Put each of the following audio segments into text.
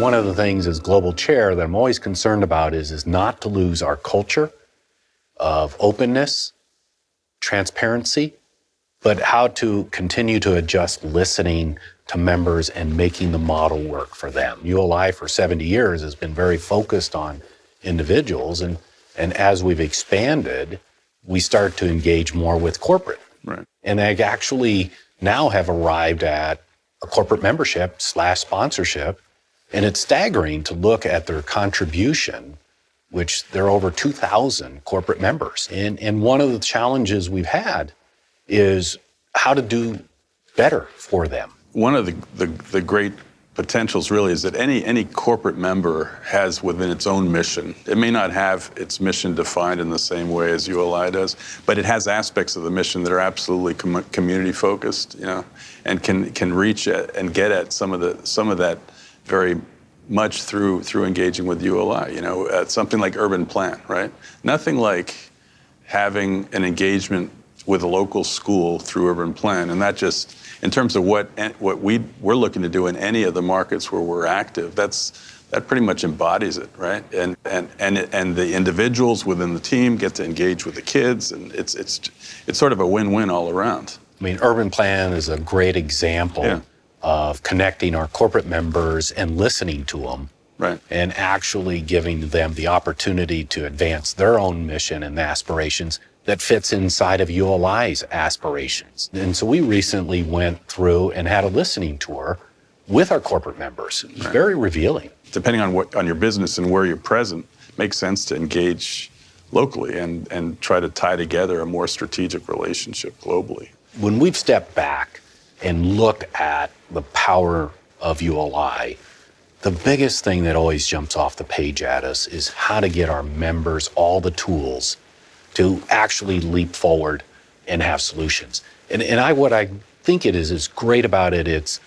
one of the things as global chair that I'm always concerned about is not to lose our culture of openness, transparency, but how to continue to adjust listening to members and making the model work for them. ULI for 70 years has been very focused on individuals, and as we've expanded, we start to engage more with corporate. Right. And I actually now have arrived at a corporate membership / sponsorship, and it's staggering to look at their contribution, which there are over 2,000 corporate members. And one of the challenges we've had is how to do better for them. One of the great potentials really is that any corporate member has within its own mission. It may not have its mission defined in the same way as ULI does, but it has aspects of the mission that are absolutely community focused, and can reach at and get at some of that very much through engaging with ULI. Something like Urban Plan, right? Nothing like having an engagement with a local school through Urban Plan, and that just in terms of what we're looking to do in any of the markets where we're active, that pretty much embodies it, right? And the individuals within the team get to engage with the kids, and it's sort of a win-win all around. I mean, Urban Plan is a great example of connecting our corporate members and listening to them, right, and actually giving them the opportunity to advance their own mission and aspirations that fits inside of ULI's aspirations. And so we recently went through and had a listening tour with our corporate members. It was very revealing. Depending on your business and where you're present, it makes sense to engage locally and try to tie together a more strategic relationship globally. When we've stepped back and looked at the power of ULI, the biggest thing that always jumps off the page at us is how to get our members all the tools to actually leap forward and have solutions. And what I think it is great about it, it's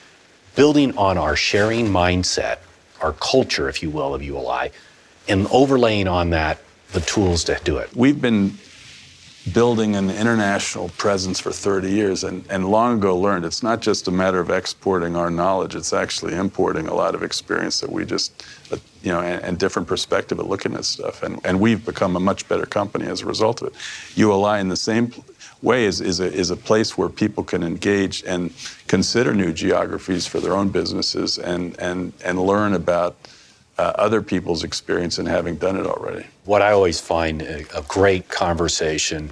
building on our sharing mindset, our culture, if you will, of ULI, and overlaying on that the tools to do it. We've been building an international presence for 30 years and long ago learned it's not just a matter of exporting our knowledge, it's actually importing a lot of experience that we just, and different perspective at looking at stuff. And we've become a much better company as a result of it. ULI in the same way is a place where people can engage and consider new geographies for their own businesses and learn about other people's experience in having done it already. What I always find a great conversation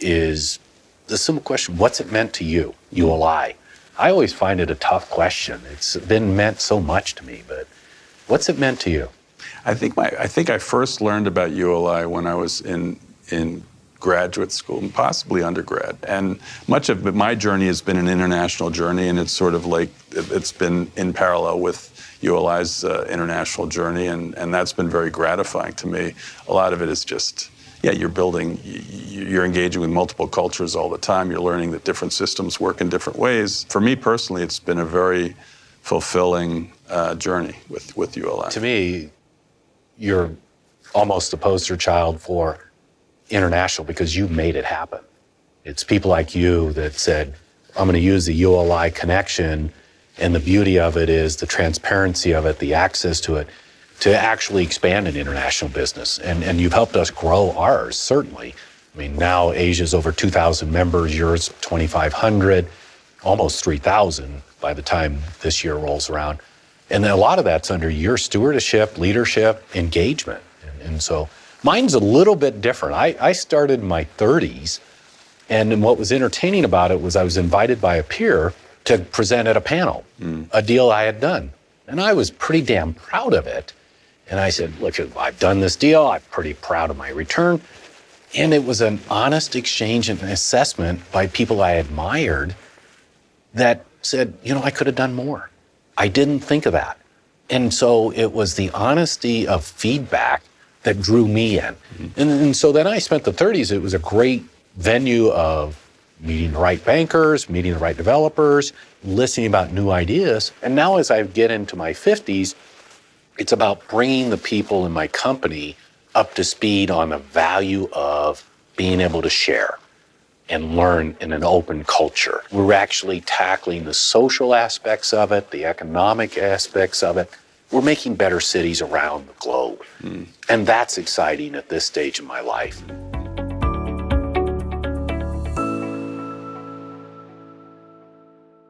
is the simple question, what's it meant to you, ULI? I always find it a tough question. It's been meant so much to me, but what's it meant to you? I think I first learned about ULI when I was in graduate school and possibly undergrad. And much of my journey has been an international journey, and it's sort of like it's been in parallel with ULI's international journey, and that's been very gratifying to me. A lot of it is just, you're engaging with multiple cultures all the time. You're learning that different systems work in different ways. For me personally, it's been a very fulfilling journey with ULI. To me, you're almost the poster child for international because you made it happen. It's people like you that said, I'm going to use the ULI connection, and the beauty of it is the transparency of it, the access to it, to actually expand an international business. And you've helped us grow ours, certainly. I mean, now Asia's over 2,000 members, yours 2,500, almost 3,000 by the time this year rolls around. And a lot of that's under your stewardship, leadership, engagement. And so mine's a little bit different. I started in my 30s, and what was entertaining about it was I was invited by a peer to present at a panel, a deal I had done. And I was pretty damn proud of it. And I said, look, I've done this deal. I'm pretty proud of my return. And it was an honest exchange and assessment by people I admired that said, I could have done more. I didn't think of that. And so it was the honesty of feedback that drew me in. And so then I spent the 30s, it was a great venue of meeting the right bankers, meeting the right developers, listening about new ideas. And now as I get into my 50s, it's about bringing the people in my company up to speed on the value of being able to share and learn in an open culture. We're actually tackling the social aspects of it, the economic aspects of it, We're making better cities around the globe. And that's exciting at this stage of my life.